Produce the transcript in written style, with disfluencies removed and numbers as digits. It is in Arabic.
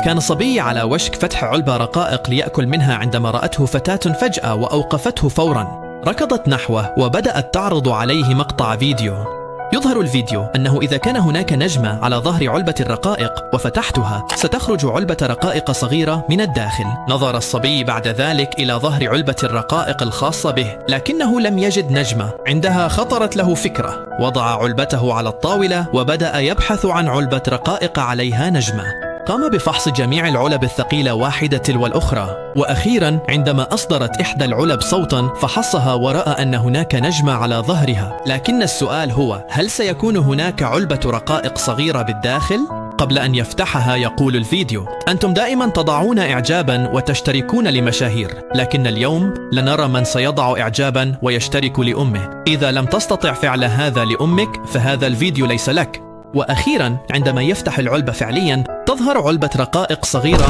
كان صبي على وشك فتح علبة رقائق ليأكل منها عندما رأته فتاة فجأة وأوقفته فوراً. ركضت نحوه وبدأت تعرض عليه مقطع فيديو. يظهر الفيديو أنه إذا كان هناك نجمة على ظهر علبة الرقائق وفتحتها ستخرج علبة رقائق صغيرة من الداخل. نظر الصبي بعد ذلك إلى ظهر علبة الرقائق الخاصة به لكنه لم يجد نجمة. عندها خطرت له فكرة، وضع علبته على الطاولة وبدأ يبحث عن علبة رقائق عليها نجمة. قام بفحص جميع العلب الثقيلة واحدة تلو الأخرى، وأخيرا عندما أصدرت إحدى العلب صوتا فحصها ورأى أن هناك نجمة على ظهرها. لكن السؤال هو، هل سيكون هناك علبة رقائق صغيرة بالداخل؟ قبل أن يفتحها يقول الفيديو: أنتم دائما تضعون إعجابا وتشتركون لمشاهير، لكن اليوم لنرى من سيضع إعجابا ويشترك لأمه. إذا لم تستطع فعل هذا لأمك فهذا الفيديو ليس لك. وأخيرا عندما يفتح العلبة فعليا تظهر علبة رقائق صغيرة